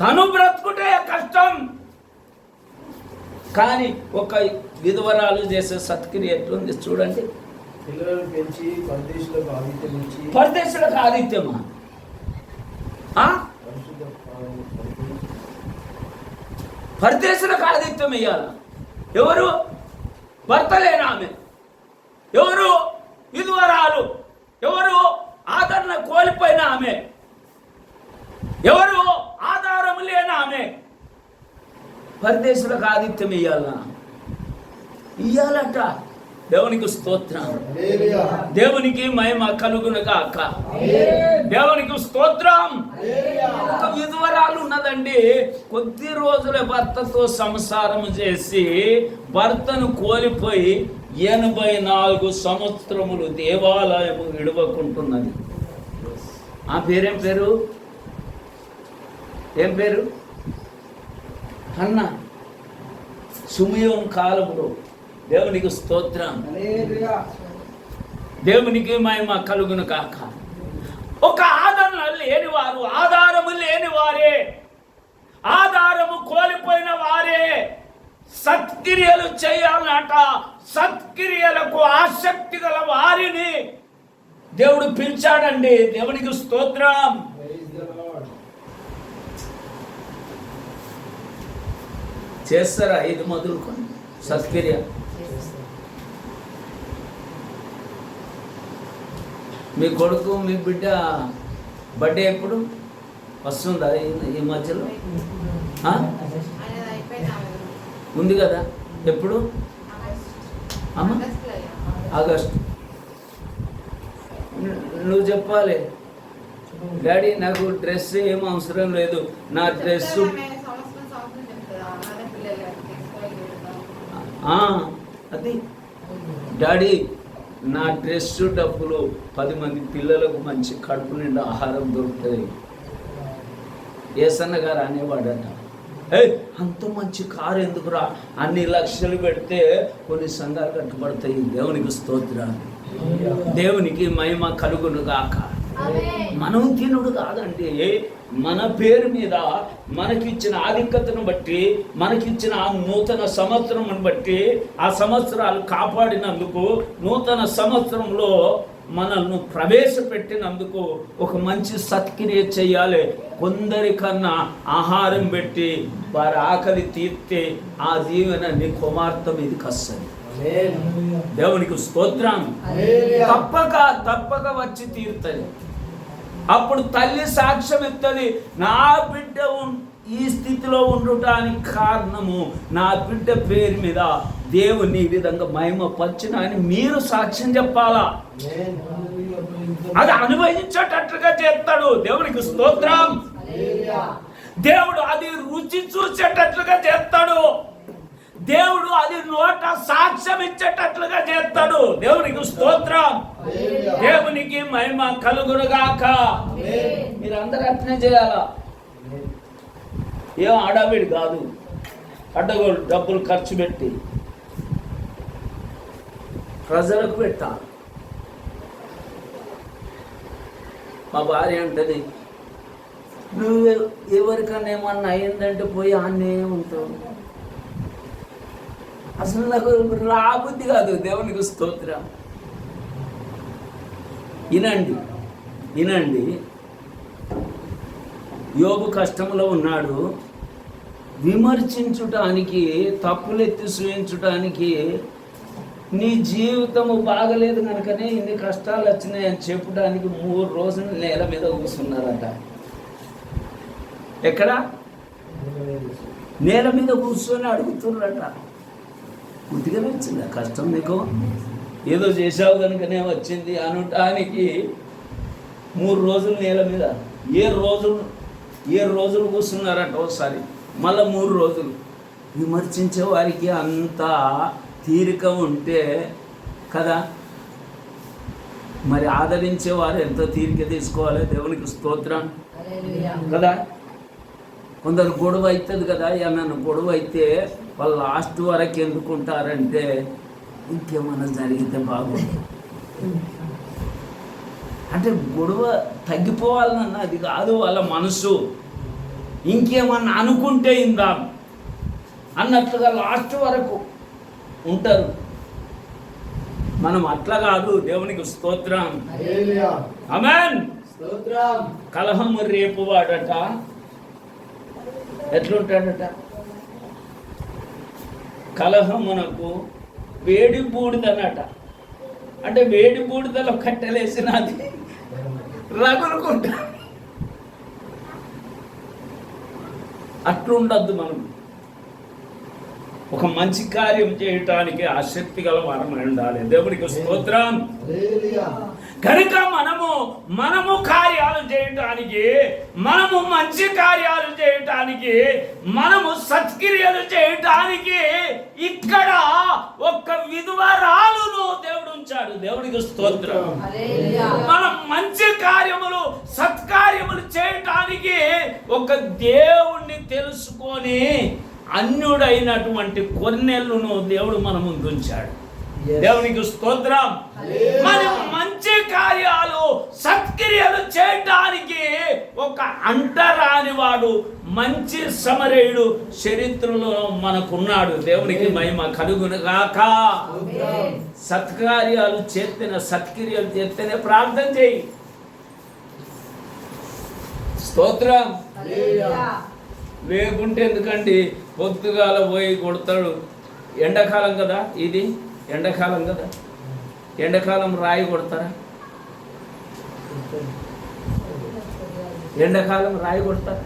తను బ్రతుకుటే కష్టం. కానీ ఒక విధవరాలు చేసే సత్క్రియ ఎట్లుంది చూడండి. పిల్లలను పెంచి పరదేశులకు ఆతిథ్యం ఇచ్చి పరదేశులకు ఆతిథ్యమా? పరిశుద్ధ పాదములు కడిగి పరదేశులకు ఆతిథ్యం ఇయ్యాల. ఎవరు? భర్త లేని ఆమె. ఎవరు? విధవరాలు. ఎవరు? ఆదరణ కోల్పోయిన ఆమె. ఎవరు? ఆధారం లేని ఆమె. పరదేశులకు ఆతిథ్యం ఇయ్యాలట. దేవునికి స్తోత్రం. దేవునికి మహిమ కలుగును గాక. దేవునికి స్తోత్రం. ఒక విధవరాలు ఉన్నదండి. కొద్ది రోజుల భర్తతో సంసారం చేసి భర్తను కోల్పోయి 84 సంవత్సరములు దేవాలయము విడవకుంటున్నది. ఆ పేరేం పేరు? ఏం పేరు? హన్నా. సుమియోన్ కాలములో. దేవునికి స్తోత్రం. దేవునికి మహిమ కలుగును కాక. ఒక ఆదరణ లేనివారు, ఆధారము లేని వారే, ఆధారము కోల్పోయిన వారే సత్క్రియలు చేయాలన్నట. సత్క్రియలకు ఆసక్తి గల వారిని దేవుడు పిలిచాడండి. దేవునికి స్తోత్రం. చేస్తారా? ఇది మొదలుకొని సత్క్రియ. మీ కొడుకు మీ బిడ్డ బర్త్డే ఎప్పుడు వస్తుందా? ఈ మధ్యలో ఉంది కదా. ఎప్పుడు? ఆగస్టు. నువ్వు చెప్పాలి, డాడీ నాకు డ్రెస్ ఏం అవసరం లేదు, నా డ్రెస్ అది డాడీ నా డ్రెస్ డబ్బులు 10 మంది పిల్లలకు మంచి కడుపు నిండా ఆహారం దొరుకుతుంది. ఏసన్న గారు అనేవాడట, అంత మంచి కారు ఎందుకురా, అన్ని లక్షలు పెడితే కొన్ని సంఘాలు కట్టుబడతాయి. దేవునికి స్తోత్రం. దేవునికి మహిమ కలుగును గాక. మనం తినుడు కాదండి. మన పేరు మీద మనకిచ్చిన ఆధిక్యతను బట్టి, మనకిచ్చిన ఆ నూతన సంవత్సరం బట్టి, ఆ సంవత్సరాలు కాపాడినందుకు, నూతన సంవత్సరంలో మనల్ని ప్రవేశపెట్టినందుకు ఒక మంచి సత్క్రియ చేయాలి. కొందరికన్నా ఆహారం పెట్టి వారి ఆకలి తీర్తే ఆ దీవెన నీ కుమార్తె మీదకి వస్తుంది. దేవునికి స్తోత్రం. తప్పక వచ్చి తీరుతుంది. అప్పుడు తల్లి సాక్ష్యం ఇస్తుంది, నా బిడ్డ ఈ స్థితిలో ఉండటానికి కారణము నా బిడ్డ పేరు మీద దేవుని ఈ విధంగా మహిమ పచ్చిన అని మీరు సాక్ష్యం చెప్పాలా. అది అనుభవించేటట్లుగా చేస్తాడు. దేవునికి స్తోత్రం. దేవుడు అది రుచి చూసేటట్లుగా చేస్తాడు. దేవుడు అది నోట సాక్ష్యం ఇచ్చేటట్లుగా చేస్తాడు. దేవునికి స్తోత్రం. దేవునికి మహిమ కలుగునుగాక. మీరందరూ అట్నే చేయాలా. ఏం అడవిడి కాదు, అడ్డగోలు డబ్బులు ఖర్చు పెట్టి ప్రజలకు పెట్టాలి. మా భార్య అంటది, నువ్వు ఎవరికన్నా ఏమన్నా అయిందంటే పోయి అన్నే ఉంటావు. అసలు నాకు రాబుద్ది కాదు. దేవునికి స్తోత్రం. వినండి. యోబు కష్టంలో ఉన్నాడు. విమర్శించటానికి, తప్పులెత్తి చూయించటానికి, నీ జీవితము బాగలేదు కనుకనే ఇన్ని కష్టాలు వచ్చినాయి అని చెప్పడానికి 3 రోజులు నేల మీద కూర్చున్నారట. ఎక్కడ? నేల మీద కూర్చొని అడుగుతున్నారట. కొద్దిగానే వచ్చిందా కష్టం నీకు? ఏదో చేసావు కనుకనే వచ్చింది అనటానికి 3 రోజులు నేల మీద. ఏ రోజులు కూర్చున్నారట ఒకసారి, మళ్ళీ 3 రోజులు. విమర్శించే వారికి అంత తీరిక ఉంటే కదా, మరి ఆదరించేవారు ఎంత తీరిక తీసుకోవాలి. దేవునికి స్తోత్రం కదా. కొందరు గొడవ అవుతుంది కదా, ఏమైనా గొడవ అయితే వాళ్ళు లాస్ట్ వరకు ఎందుకుంటారంటే ఇంకేమైనా జరిగితే బాగుంది అంటే గొడవ తగ్గిపోవాలన్న అది కాదు వాళ్ళ మనసు. ఇంకేమన్నా అనుకుంటే ఇందాం అన్నట్లుగా లాస్ట్ వరకు ఉంటారు. మనం అట్లా కాదు. దేవునికి స్తోత్రం. ఆమేన్. కలహము రేపు వాడట ఎట్లుంటాడట? కలహమునకు వేడి బూడిదనట. అంటే వేడి బూడిదలో కట్టెలేసినది రగులుకుంటా. అట్లుండద్దు. మనం ఒక మంచి కార్యం చేయటానికి ఆసక్తి గల వారమై ఉండాలి. దేవునికి స్తోత్రం. కనుక మనము కార్యాలు చేయటానికి, మనము మంచి కార్యాలు చేయటానికి, మనము సత్క్రియలు చేయటానికి ఇక్కడ ఒక్క విధవరాలును దేవుడు ఉంచాడు. దేవునికి స్తోత్రం. మనం మంచి కార్యములు, సత్కార్యములు చేయటానికి ఒక దేవుణ్ణి తెలుసుకొని అన్యుడైనటువంటి కొర్నేలును దేవుడు మన ముందు ఉంచాడు. దేవునికి స్తోత్రం. మనం మంచి కార్యాలు, సత్క్రియలు చేయటానికి ఒక అంటరాని వాడు, మంచి సమరయుడు చరిత్రలో మనకున్నాడు. దేవునికి మహిమ కలుగును గాక. సత్కార్యాలు చేస్తేనే, సత్క్రియలు చేస్తేనే ప్రార్థన చేయి. స్తోత్రం. లేకుంటే ఎందుకండి పొద్దుగాల పోయి కొడతాడు. ఎండాకాలం కదా, ఇది ఎండాకాలం కదా. ఎండాకాలం రాయి కొడతారా? ఎండాకాలం రాయి కొడతారా?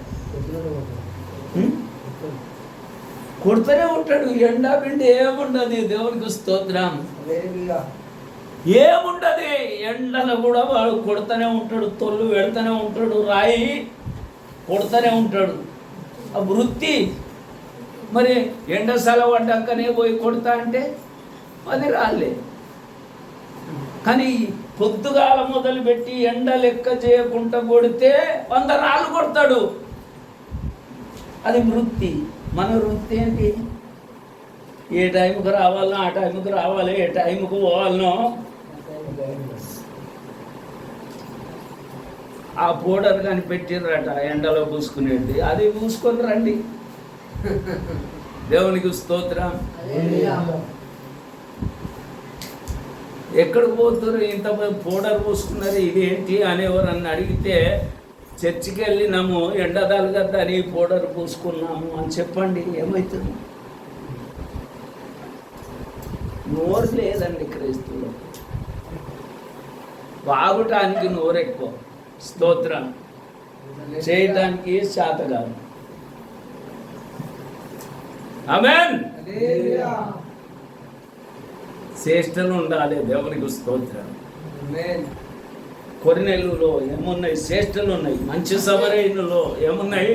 కొడుతూనే ఉంటాడు. ఎండా పిండి ఏముండదు. దేవునికి స్తోత్రం. ఏముండదు. ఎండలు కూడా వాడు కొడుతూనే ఉంటాడు, తొల్లు పెడుతూనే ఉంటాడు, రాయి కొడుతూనే ఉంటాడు. ఆ వృత్తి. మరి ఎండ సెలవు పడ్డాకనే పోయి కొడతా అంటే అది రాలే. కానీ పొద్దుగాల మొదలుపెట్టి ఎండ లెక్క చేయకుండా కొడితే 100 రాళ్ళు కొడతాడు. అది వృత్తి. మన వృత్తి ఏంటి? ఏ టైంకి రావాలనో ఆ టైంకి రావాలి, ఏ టైంకి పోవాలనో. ఆ పౌడర్ కానీ పెట్టిర్రట ఎండలో పూసుకునేది, అది పూసుకొని రండి. దేవునికి స్తోత్రం. ఎక్కడికి పోతున్నారు? ఇంత పౌడర్ పూసుకున్నారు, ఇదేంటి అనేవారు అని అడిగితే చర్చికి వెళ్ళినాము, ఎండదాలు కదా అని పౌడర్ పూసుకున్నాము అని చెప్పండి. ఏమవుతుంది? నోరు లేదండి క్రైస్తవులు. వాగటానికి నోరు ఎక్కువ, స్తోత్రం చేయటానికి శాత కాదు. ఆమేన్. శ్రేష్టలు ఉండాలి. దేవునికి స్తోత్రం. కొర్నేలులో ఏమున్నాయి? శ్రేష్టలు ఉన్నాయి. మంచి సమరయునిలో ఏమున్నాయి?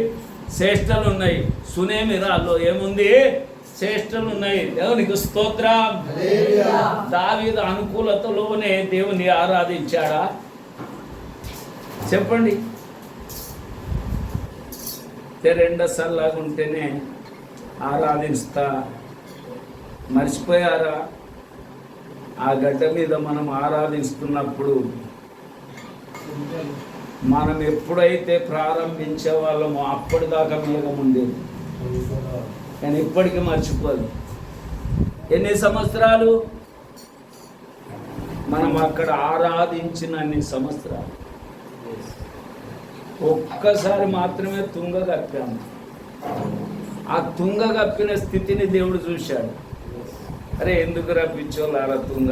శ్రేష్టలు ఉన్నాయి. సునేమిరాల్లో ఏముంది? శ్రేష్టలు ఉన్నాయి. దేవునికి స్తోత్రం. దావీదు అనుకూలతలోనే దేవుని ఆరాధించాడా? చెప్పండి. రెండోసార్లాగుంటేనే ఆరాధిస్తా. మర్చిపోయారా? ఆ గడ్డ మీద మనం ఆరాధిస్తున్నప్పుడు మనం ఎప్పుడైతే ప్రారంభించే వాళ్ళమో అప్పటిదాకా మేఘం ఉండేది, కానీ ఇప్పటికీ మర్చిపోదు. ఎన్ని సంవత్సరాలు మనం అక్కడ ఆరాధించిన అన్ని సంవత్సరాలు. ఒక్కసారి మాత్రమే తుంగ కప్పాము. ఆ తుంగ కప్పిన స్థితిని దేవుడు చూశాడు. అరే ఎందుకు రప్పించోళ్ళారా తుంగ,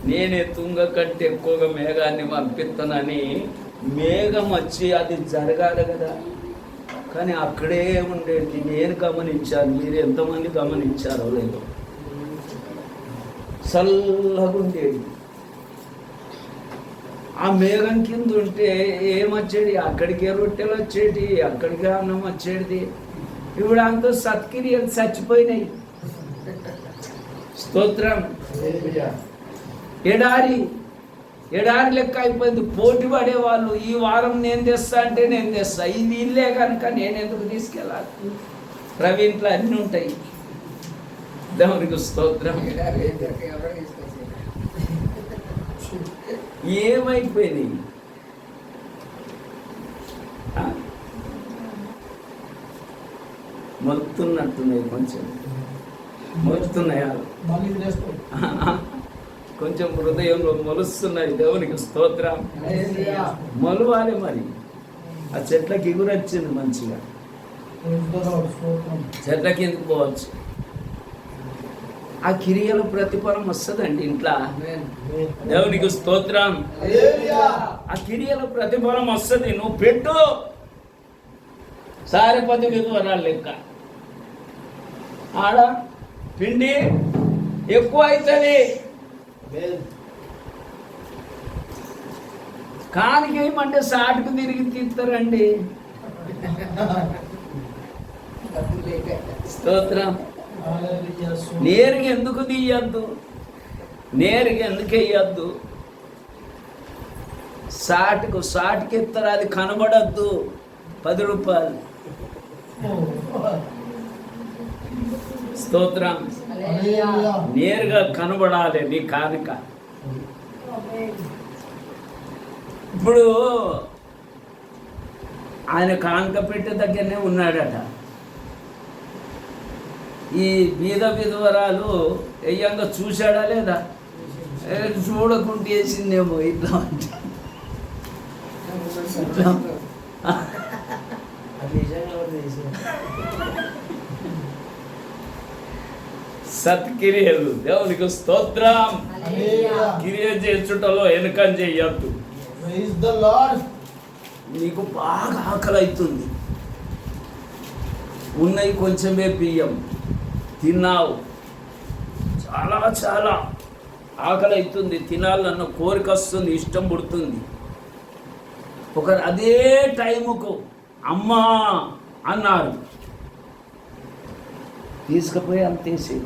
నేనే తుంగ కంటే ఎక్కువగా మేఘాన్ని పంపిస్తానని మేఘం వచ్చి అది జరగాలి కదా, కానీ అక్కడే ఉండేది. నేను గమనించాను, మీరు ఎంతమంది గమనించారో లేదో. చల్లగా ఉండేది. ఆ మేఘం కింద ఉంటే ఏమొచ్చేది, అక్కడికే రొట్టెలు వచ్చేటి, అక్కడికే అన్నం వచ్చేది. ఇప్పుడు అంత సత్క్రియలు చచ్చిపోయినాయి. స్తోత్రం. ఎడారి లెక్క అయిపోయింది. పోటీ పడేవాళ్ళు, ఈ వారం నేను తెస్తా అంటే నేను తెస్తా, ఇది ఇల్లే కనుక నేను ఎందుకు తీసుకెళ్ళాలి. ప్రవీణ్లో అన్నీ ఉంటాయి. దేవునికి స్తోత్రం. ఏమైపోయింది? మొలుతున్నట్టున్నాయి, కొంచెం మొలుతున్నాయా, కొంచెం హృదయంలో మొలుస్తున్నాయి. దేవునికి స్తోత్రం. మొలవాలి మరి. ఆ చెట్లకి ఎగురొచ్చింది మంచిగా, చెట్లకి ఎందుకు పోవచ్చు. ఆ క్రియల ప్రతిఫలం వస్తుందండి ఇంట్లో. దేవునికి స్తోత్రం. ఆ క్రియల ప్రతిఫలం వస్తుంది. నువ్వు పెట్టు, సారెపతి విధవరాలు లెక్క ఆడ పిండి ఎక్కువ అవుతుంది. కానికేయమంటే సాటుకు తిరిగి తీస్తారండి. స్తోత్రం. నేరుగా ఎందుకు తీయద్దు, నేరుగా ఎందుకు వేయద్దు. సాటుకి ఇస్తారు, అది కనబడద్దు. 10 రూపాయలు. స్తోత్రం. నేరుగా కనబడాలి నీ కానుక. ఇప్పుడు ఆయన కానుక పెట్టే దగ్గరనే ఉన్నాడట. ఈ బీద విధవరాలు ఎయ్యంగా చూశాడా లేదా? చూడకుంటే వేసిందేమో ఇట్లా అంటే. సత్క్రియలు. దేవునికి స్తోత్రం. క్రియ చేసుటలో వెనుకం చెయ్యొద్దు. నీకు బాగా ఆకలి అవుతుంది, ఉన్నాయి కొంచెమే బియ్యం తిన్నావు, చాలా చాలా ఆకలి అవుతుంది, తినాలన్న కోరిక వస్తుంది, ఇష్టం పుడుతుంది. ఒకరు అదే టైముకు అమ్మా అన్నారు, తీసుకుపోయి అంతేసి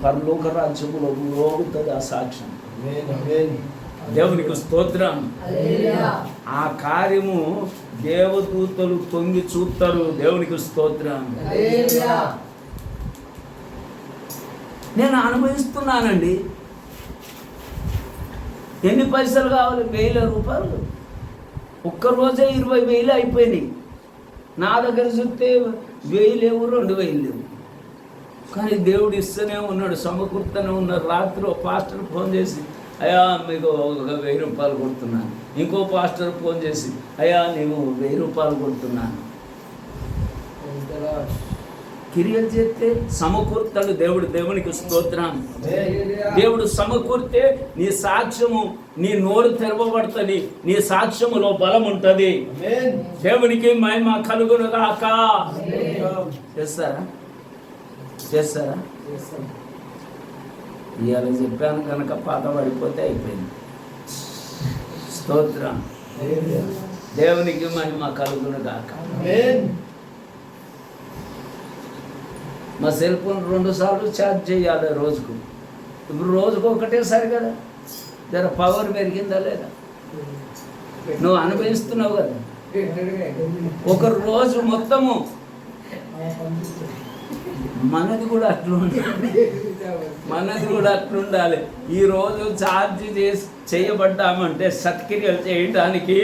పరలోక రాజ్యములో మోగుతుంది ఆ సాక్ష్యం. దేవునికి స్తోత్రం. ఆ కార్యము దేవదూతలు తొంగి చూస్తారు. దేవునికి స్తోత్రం. నేను అనుభవిస్తున్నానండి. ఎన్ని పైసలు కావాలి? 1000 రూపాయలు. ఒక్కరోజే 20,000 అయిపోయినాయి. నా దగ్గర చూస్తే 1000 లేవు, 2000 లేవు. కానీ దేవుడు ఇస్తూనే ఉన్నాడు, సమకూర్తూనే ఉన్నాడు. రాత్రి ఒక పాస్టర్ ఫోన్ చేసి, అయ్యా మీకు 1000 రూపాయలు కొడుతున్నాను. ఇంకో పాస్టర్ ఫోన్ చేసి, అయ్యా నేను 1000 రూపాయలు కొడుతున్నాను. క్రియలు చేస్తే సమకూర్తాడు దేవుడు. దేవునికి స్తోత్రం. దేవుడు సమకూర్తే నీ సాక్ష్యము, నీ నోరు తెరవబడుతుంది, నీ సాక్ష్యములో బలం ఉంటుంది. దేవునికి మహిమ కలుగును గాక. చేస్తారా? ఇవాళ చెప్పాను కనుక పాత పడిపోతే అయిపోయింది. స్తోత్రం. దేవునికి మహిమ కలుగును గాక. మా సెల్ ఫోన్ 2 సార్లు ఛార్జ్ చేయాలి రోజుకు. ఇప్పుడు రోజుకు ఒకటేసారి కదా, జర పవర్ పెరిగిందా లేదా? నువ్వు అనుభవిస్తున్నావు కదా. ఒక రోజు మొత్తము మనది కూడా అట్లుండాలి. ఈరోజు ఛార్జ్ చేయబడ్డామంటే సత్క్రియలు చేయడానికి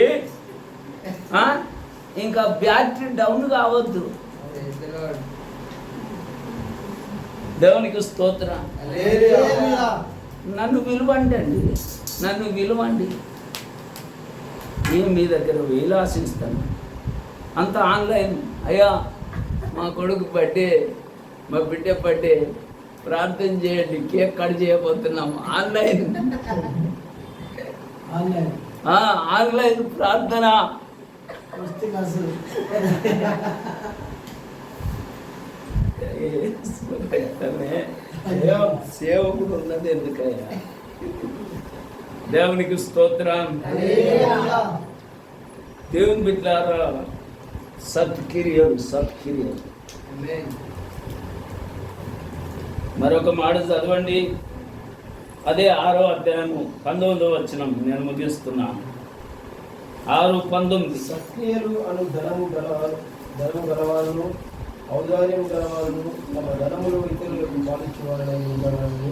ఇంకా బ్యాటరీ డౌన్ కావద్దు. దేవునికి స్తోత్రం. నన్ను పిలువండి. నేను మీ దగ్గర 1000 ఆశిస్తాను. అంత ఆన్లైన్. అయ్యా మా కొడుకు బర్త్డే, మా బిడ్డ బర్త్డే, ప్రార్థన చేయండి, కేక్ కట్ చేయబోతున్నాము. ఆన్లైన్ ఆన్లైన్ ప్రార్థన. సేవకుడు ఉన్నది ఎందుకయ్యా? దేవునికి స్తోత్రం. దేవుని బిడ్డలారా, సత్క్రియలు సత్క్రియలు. మరొక మాట చదవండి, అదే 6వ అధ్యాయము 19వ వచనం. నేను ముగిస్తున్నాను. 6:19. సత్క్రియలు అను ధనము గలవారును ఔదార్యం గలవారును తమ ధనములు ఇతరులకు పాలించేవారని ఉండాలని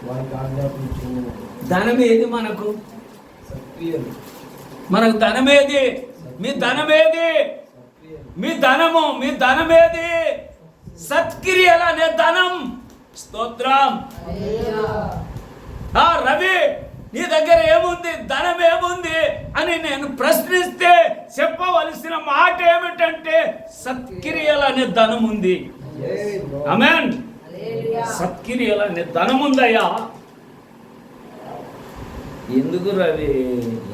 వారికి ఆజ్ఞాపించు. ధనం ఏది మనకు? సత్క్రియలు. మనకు ధనమేది? మీ ధనమేది? మీ ధనము, మీ ధనమేది? సత్క్రియలు అనే ధనం. స్తోత్రం. రవి, నీ దగ్గర ఏముంది, ధనం ఏముంది అని నేను ప్రశ్నిస్తే చెప్పవలసిన మాట ఏమిటంటే సత్క్రియలు అనే ధనం ఉంది. ఆమేన్. సత్క్రియలు అనే ధనం ఉందయ్యా. ఎందుకు రవి,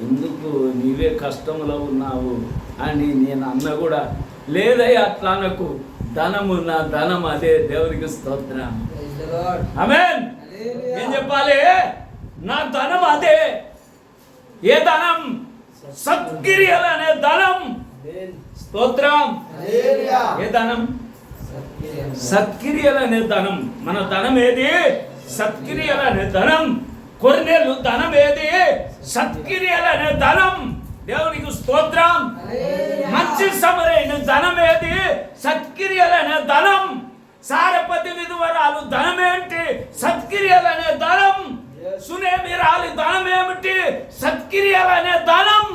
ఎందుకు నీవే కష్టంలో ఉన్నావు అని నేను అన్న కూడా లేదయ్యా అట్లా అనకు. ధనము నా ధనం అదే. దేవునికి స్తోత్రం. ఆమేన్. ఏం చెప్పాలి? నా ధనం అదే. ఏ ధనం? సత్క్రియలు అనే ధనం. స్తోత్రం. ఏ ధనం? సత్క్రియలు అనే ధనం. మన ధనం ఏది? సత్క్రియలు అనే ధనం. కొర్నేలు ధనం ఏది? సత్క్రియలు అనే ధనం. దేవునికి స్తోత్రం. మంచి సమరైన ధనం ఏది? సత్క్రియలు అనే ధనం. సారపతి విధవరాలు ధనం ఏంటి? సత్క్రియలు అనే ధనం. సునేమిరాలి ధనం ఏమిటి? సత్క్రియలు అనే ధనం.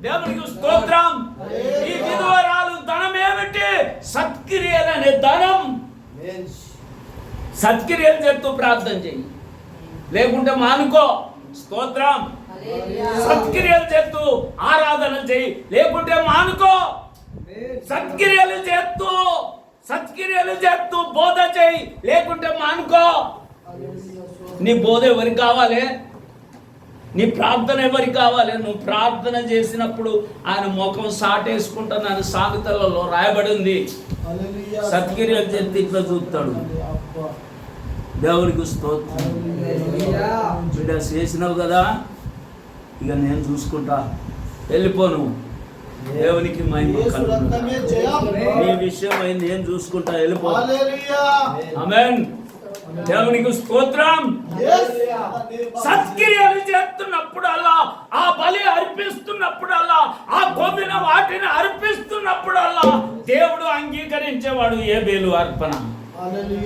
దేవునికి స్తోత్రం. ఈ విధవరాలు ధనం ఏమిటి? సత్క్రియలు అనే ధనం. సత్క్రియలు చేస్తూ ప్రార్థన చెయ్యి, లేకుంటే మానుకో. స్తోత్రం. సత్క్రియలు చేస్తూ ఆరాధన చెయ్యి, లేకుంటే మానుకో. సత్క్రియలు చేస్తూ బోధ చెయ్యి, లేకుంటే మానుకో. నీ బోధ ఎవరికి కావాలి? నీ ప్రార్థన ఎవరికి కావాలి? నువ్వు ప్రార్థన చేసినప్పుడు ఆయన ముఖం సాటేసుకుంటానని సామెతలలో రాయబడి ఉంది. సత్క్రియలు చేస్తే ఇట్లా చూస్తాడు. దేవునికి స్తోత్రం. బిడ్డ చేసినావు కదా, ఇక నేను చూసుకుంటా, వెళ్ళిపోను. దేవునికి మహిమ కలుగును. నీ విషయం అయింది, నేను చూసుకుంటా, వెళ్ళిపో. ఆమేన్. దేవునికి స్తోత్రం. సత్క్రియలు చేస్తున్నప్పుడు అలా, ఆ బలి అర్పిస్తున్నప్పుడు అలా, ఆ కొమ్మిన వాటిని అర్పిస్తున్నప్పుడు అలా దేవుడు అంగీకరించేవాడు హేబెలు అర్పణ.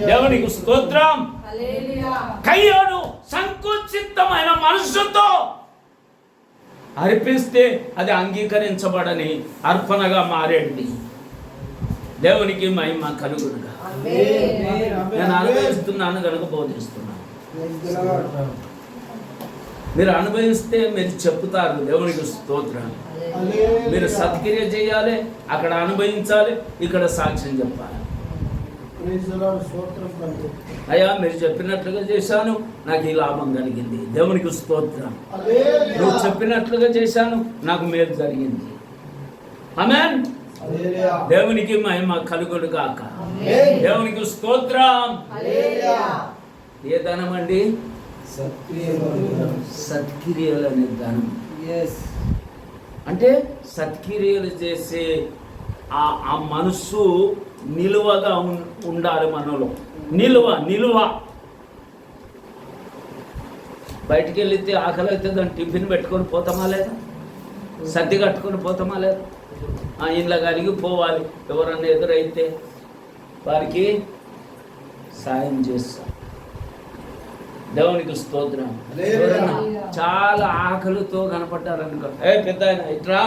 దేవునికి స్తోత్రం. కయ్యోను సంకుచితమైన మనసుతో అర్పిస్తే అది అంగీకరించబడని అర్పణగా మారేది. దేవునికి మహిమ కలుగునుగా. నేను అనుభవిస్తున్నాను కనుక బోధిస్తున్నాను. మీరు అనుభవిస్తే మీరు చెప్తారు. దేవునికి స్తోత్రం. మీరు సత్క్రియ చేయాలి, అక్కడ అనుభవించాలి, ఇక్కడ సాక్ష్యం చెప్పాలి. అయ్యా మీరు చెప్పినట్లుగా చేశాను, నాకు ఈ లాభం కలిగింది. దేవునికి స్తోత్రం. నువ్వు చెప్పినట్లుగా చేశాను, నాకు మేలు జరిగింది. ఆమేన్. దేవునికి మహిమ కలుగును గాక. దేవునికి స్తోత్రం. ఏ ధనం అండి? సత్క్రియలు అనే ధనం. అంటే సత్క్రియలు చేసే ఆ మనస్సు నిలువగా ఉండాలి మనలో. నిలువ బయటికి వెళితే ఆకలి అయితే దాన్ని టిఫిన్ పెట్టుకొని పోతామా లేదా? సర్ది కట్టుకొని పోతామా లేదా? ఇంట్లో కలిగి పోవాలి. ఎవరన్నా ఎదురైతే వారికి సాయం చేస్తాం. దేవునికి స్తోత్రం. ఎవరన్నా చాలా ఆకలితో కనపడ్డారనుకో, పెద్ద ఆయన ఇట్రా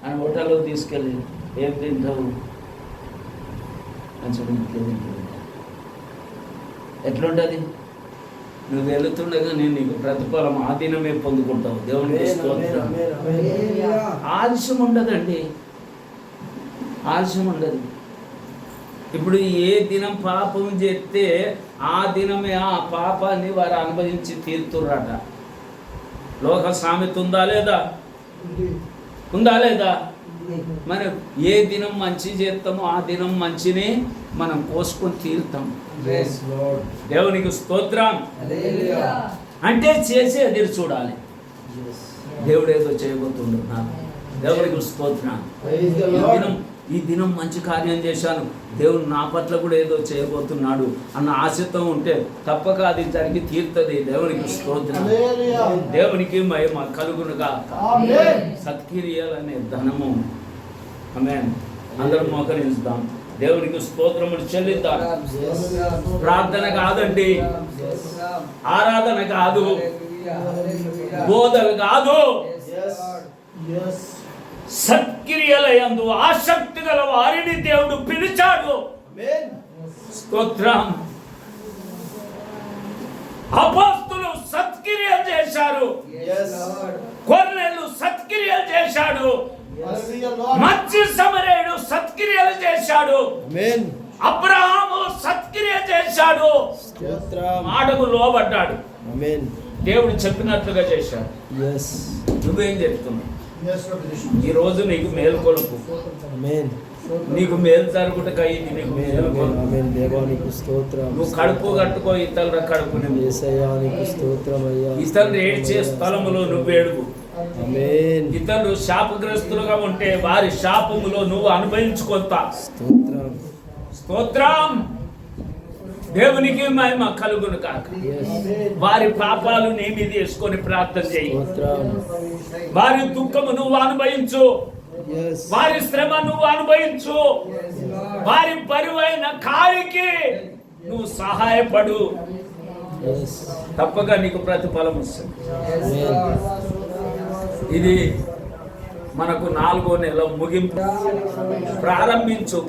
అని హోటల్లో తీసుకెళ్ళి, ఏం తింటావు అని చెప్పి ఎట్లుంటుంది? నువ్వు వెళుతుండగా నేను నీకు ప్రతిఫలం ఆధీనమే పొందుకుంటావు. దేవునికి స్తోత్రం. ఆలస్యం ఉండదండి. ఆలస్యం ఉండదు. ఇప్పుడు ఏ దినం పాపం చేస్తే ఆ దినమే ఆ పాపాన్ని వారు అనుభవించి తీరుతుర్రట. లోక సామెత ఉందా లేదా? ఉందా లేదా? మనం ఏ దినం మంచి చేస్తామో ఆ దినం మంచిని మనం కోసుకొని తీరుతాం. Yes, Lord. దేవునికి స్తోత్రం. Hallelujah. అంటే చేసి ఎదురు చూడాలి. Yes. దేవుడు ఏదో చేయబోతుండు నాకు. దేవునికి స్తోత్రం. Praise the ఈ Lord. దినం ఈ దినం మంచి కార్యం చేశాను, దేవుడు నా పట్ల కూడా ఏదో చేయబోతున్నాడు అన్న ఆశతో ఉంటే తప్పక అది జరిగి తీరుతుంది. దేవునికి స్తోత్రం. Hallelujah. దేవునికి మహిమ కలుగునుగా. Amen. సత్క్రియలనే ధనము. ఆమేన్. అందరం మోకరిస్తాం. దేవునికి స్తోత్రములు చెల్లిద్దాం. Yes. ప్రార్థన కాదండి, Yes. ఆరాధన కాదు, బోధలు కాదు, Yes. Yes. సత్క్రియలయందు ఆసక్తి గల వారిని దేవుడు పిలిచాడు. Amen. స్తోత్రం. అపోస్తులు సత్క్రియలు చేశారు, Yes. కొర్నేలు సత్క్రియలు చేశాడు, Hallelujah, Lord. మంచి సమరయుడు సత్క్రియలు చేశాడు, Amen. అబ్రహాము సత్క్రియ చేశాడు, స్తోత్రం. మాటకు లోబడ్డాడు, Amen. దేవుడు చెప్పినట్లుగా చేశాడు. Yes. నువ్వేం చెప్తున్నావు? Yes, Lord. ఈ రోజు నీకు మేలు కొలుపు, Amen. నీకు మేలు జరుగుటక ఇది నీకు Amen. మేలు Amen. కొలుపు. Amen. దేవానికి స్తోత్రం. నువ్వు కడుపు కట్టుకో, ఇతరుల కడుపుని యేసయ్యానికి స్తోత్రం అయ్యా. ఇతరులు ఏడ్చే స్థలములో నువ్వు ఏడుగు. ఆమేన్. ఇతరులు శాపగ్రస్తులుగా ఉంటే వారి శాపములో నువ్వు అనుభవించుకొంతా. స్తోత్రం. స్తోత్రం. దేవునికి మహిమ కలుగును కాక. Yes. వారి పాపాలు నీ మీద వేసుకొని ప్రార్థన చేయి. స్తోత్రం. వారి దుఃఖము నువ్వు అనుభవించు, Yes. వారి శ్రమ నువ్వు అనుభవించు, వారి బరువైన కాలికి నువ్వు సహాయపడు. Yes. తప్పక నీకు ప్రతిఫలం వస్తుంది. Amen. ఇది మనకు 4వ నెల ముగింపు. ప్రారంభించు.